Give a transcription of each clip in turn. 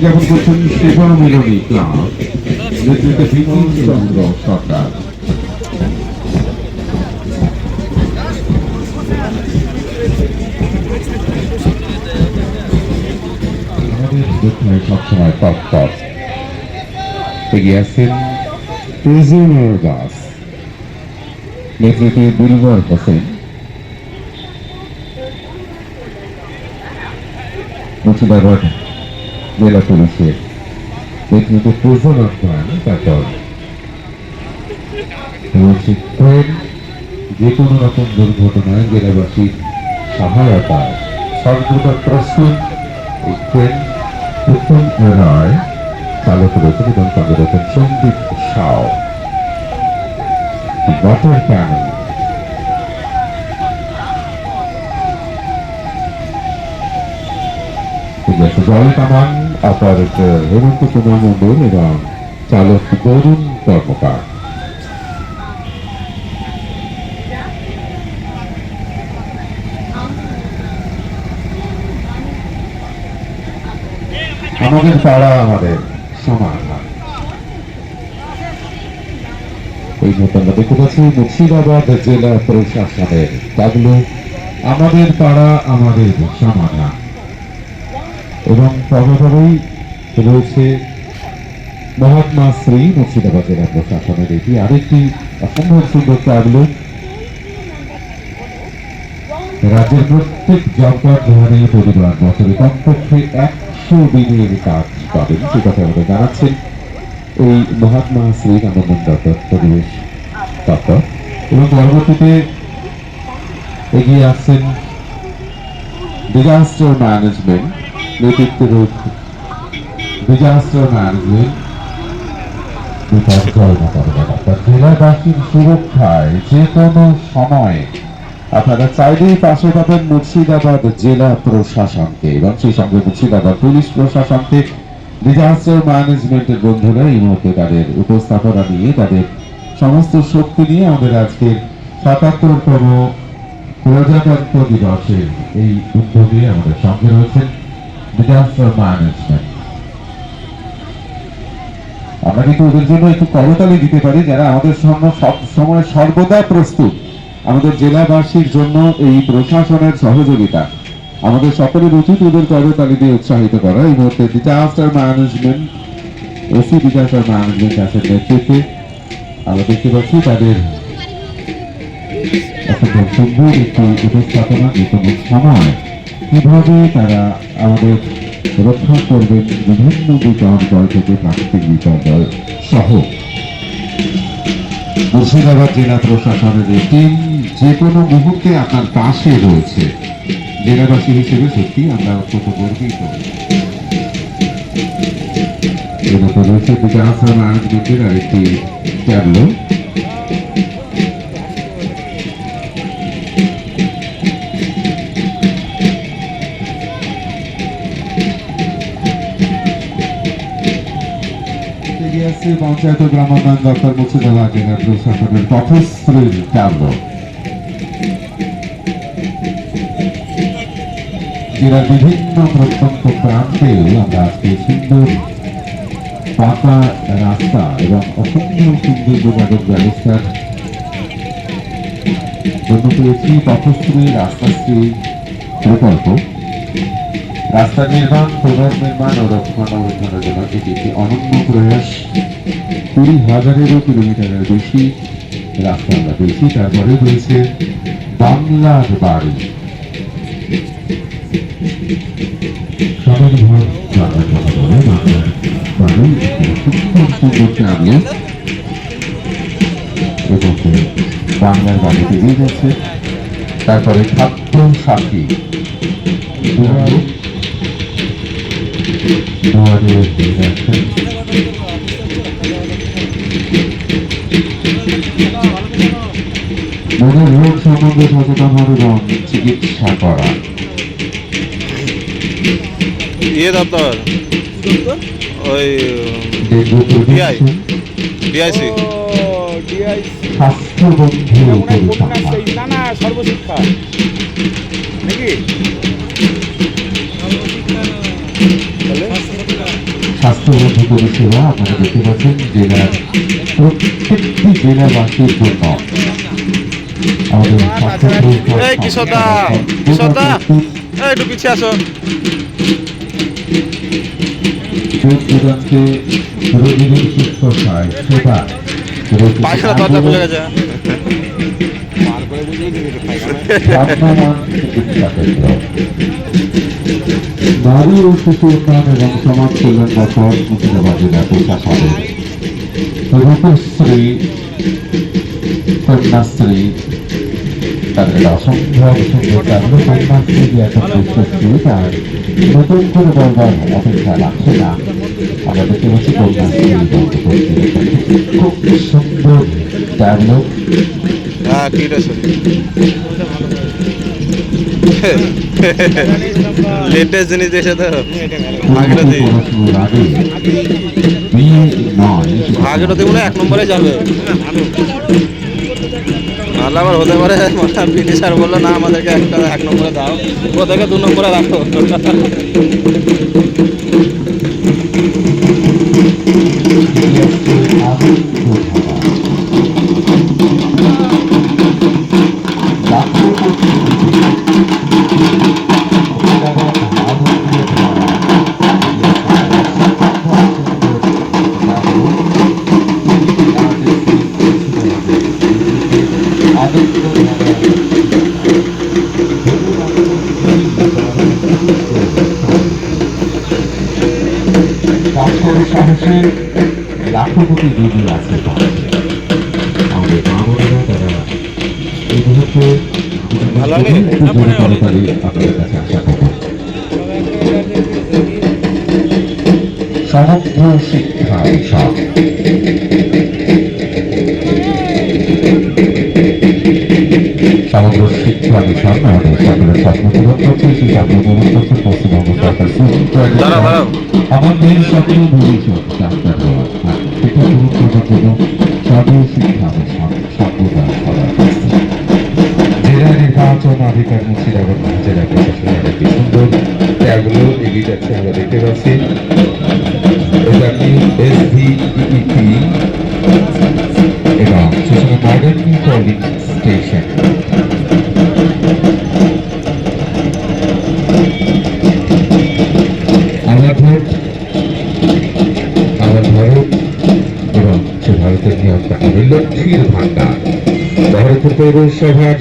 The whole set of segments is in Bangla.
যেমন করছেন সেবা মিলনী ক্লাব নেতৃত্বে বিপুল চন্দ্র সরকার। আমাদের দুঃখে সবসময় তৎপর এগিয়ে আছেন প্রিজনার দাস নেতৃত্বে দিলওয়ার হোসেন, মুর্শিদাবাদ জেলা পুলিশের নেতৃত্বে প্রিজনার প্ল্যান তারপর ট্রেন যে কোনো রকম দুর্ঘটনায় জেলাবাসীর সহায়তায় সর্বদা প্রস্তুত এই ট্রেন উত্তম রায় চালক রয়েছেন এবং তাদের রয়েছেন সন্দীপ সাও। ওয়াটার প্যানেল জল কামান অপারেটর হেমন্ত কুমার মন্ডল এবং চালক তরুণ কর্মকার। আমাদের পাড়া আমাদের সমান। এই মতো আমরা দেখতে পাচ্ছি মুর্শিদাবাদ জেলা প্রশাসনের তাগুলো আমাদের পাড়া আমাদের সমান এবং পরপরই রয়েছে মহাত্মা শ্রী মুর্শিদাবাদ জেলা প্রশাসনের এটি আরেকটি অসম্ভব সুন্দর তাগুলো। রাজ্যের প্রত্যেক জনগণে পরিবার বছরে কমপক্ষে 100 দিনের কাজ পাবেন সে কথা আমাদের জানাচ্ছেন এই মহাত্মা শ্রী রামমোহন দত্ত পরিবেশ দপ্তর। এবং পরবর্তীতে এগিয়ে আসছেন ডিজাস্টার ম্যানেজমেন্ট নেতৃত্বে ডিজাস্টার ম্যানেজমেন্ট জেলাবাসীর সুরক্ষায় যে কোনো সময় আপনারা চাইলেই পাশে পাবেন মুর্শিদাবাদ জেলা প্রশাসনকে এবং সেই সঙ্গে মুর্শিদাবাদ পুলিশ প্রশাসনকে। ডিজাস্টার ম্যানেজমেন্টের বন্ধুরা এই মুহূর্তে তাদের উপস্থাপনা নিয়ে তাদের সমস্ত শক্তি নিয়ে আমাদের আজকের ৭৭তম প্রজাতন্ত্র দিবসের এই উদ্যোগে আমাদের সঙ্গে রয়েছেন ডিজাস্টার ম্যানেজমেন্ট। আমরা কিন্তু ওদের জন্য একটু করতালি দিতে পারি যারা আমাদের সঙ্গে সব সময় সর্বদা প্রস্তুত আমাদের জেলাবাসীর জন্য এই প্রশাসনের সহযোগিতা। আমাদের সকলের উচিত ওদের করতালি দিয়ে উৎসাহিত করা। এই মুহূর্তে disaster management OC disaster management আসের নেতৃত্বে আমরা দেখতে পাচ্ছি তাদের অসম্ভব সুন্দর একটি উপস্থাপনা যে কোনো সময় কিভাবে তারা আমাদের রক্ষা করবেন বিভিন্ন বিপর্যয় থেকে প্রাকৃতিক বিপর্যয় সহ। মুর্শিদাবাদ জেলা প্রশাসনের এই টিম যে কোনো মুহূর্তে আপনার পাশে রয়েছে। জেলাবাসী হিসেবে সত্যি আমরা অত্যন্ত গর্বিত। রয়েছে ডিজাস্টার ম্যানেজমেন্টের আরেকটি ট্যাবলো। পঞ্চায়েত ও গ্রামোন্নয়ন দপ্তর মুর্শিদাবাদ জেলা প্রশাসনের পথশ্রীর ট্যাবলো। জেলার বিভিন্ন প্রত্যন্ত প্রান্তে আমরা আজকে সুন্দর পাকা রাস্তা এবং অসম্ভব সুন্দর যোগাযোগ ব্যবস্থার জন্য পেয়েছি পথশ্রী রাস্তাশ্রী প্রকল্প। রাস্তা নির্মাণ, পুনর্নির্মাণ ও রক্ষণাবেক্ষণের জন্য এটি একটি অনন্য প্রয়াস। 20,000-এরও কিলোমিটারের বেশি রাস্তা আমরা পেয়েছি। তারপরে রয়েছে বাংলার বাড়ি। বাংলার বাড়িতে দিয়ে যাচ্ছে। তারপরে খাদ্য সাথী দুয়ারে দিয়ে যাচ্ছে। মনের রোগ সম্বন্ধে সচেতন হবে এবং চিকিৎসা করা। দপ্তর ওই ডিআইসি স্বাস্থ্য বন্ধু পরিসংখ্যান না সর্বশিক্ষা নাকি স্বাস্থ্যবন্ধু পরিষেবা আপনারা দেখতে পাচ্ছেন জেলার প্রত্যেকটি জেলাবাসীর জন্য আমাদের এই কিশোরদা একটু পিছিয়ে আসো। রোগীদের সুস্থতায় সেবা পায়খানা দরজা খুলে গেছে। নারী ও শিশু উন্নয়ন এবং সমাজ কল্যাণ দপ্তর মুর্শিদাবাদ জেলা প্রশাসনের রূপশ্রী কন্যাশ্রী তাদের অসম্ভব সুন্দর কারণ কন্যাশ্রী এখন প্রশস্তি তার নতুন করে বলবার অপেক্ষা রাখছে না। আমরা দেখতে পাচ্ছি কন্যাশ্রী খুব সুন্দর ডায়লগ। হ্যাঁ লেটেস্ট জিনিস দিয়েছে তো ভাগীরথী মনে হয় 1 নম্বরে যাবে। নাহলে আবার হতে পারে পিটি স্যার বললো না আমাদেরকে 1 নম্বরে দাও, ওদেরকে 2 নম্বরে রাখো। সাহসের লাখপতি দিদি আছে আমাদের মা বোনেরা, তারা এই মুহূর্তে আপনাদের কাছে আশা করব। সমগ্র শিক্ষা মিশন সমগ্র শিক্ষা মিশন আমাদের সকলের স্বপ্ন পূরণ করছে। সেই স্বপ্ন পূরণ করছে পশ্চিমবঙ্গ সরকার। আমাদের স্বপ্ন ভবিষ্যৎ ডাক্তার হওয়া, শিক্ষা পূরণ করার জন্য সর্বশিক্ষা মিশন সর্বদা সবার কাছে। জেলা নির্বাচন আধিকার মুর্শিদাবাদ জেলা প্রশাসনের একটি সুন্দর ট্যাগুলো এগিয়ে যাচ্ছে আমরা দেখতে পাচ্ছি। এটা কি SVEP এবং সেখানে মডার্ন পোলিং স্টেশন। আমার ভোট আমার ভারত এবং সে ভারতের নিয়মটা হবে লক্ষ্মীর ভান্ডার। ভারতের পৌরসভার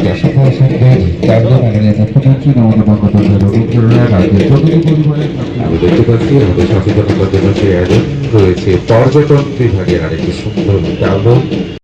যশোর সুন্দর তারপর মাননীয় মুখ্যমন্ত্রী মমতা বন্দ্যোপাধ্যায় রবীন্দ্রনাথ রাজ্যের প্রতিটি পরিবারের আমরা দেখতে পাচ্ছি আমাদের সচেতনতার জন্য সেই আয়োজন রয়েছে পর্যটন বিভাগের আরেকটি সুন্দর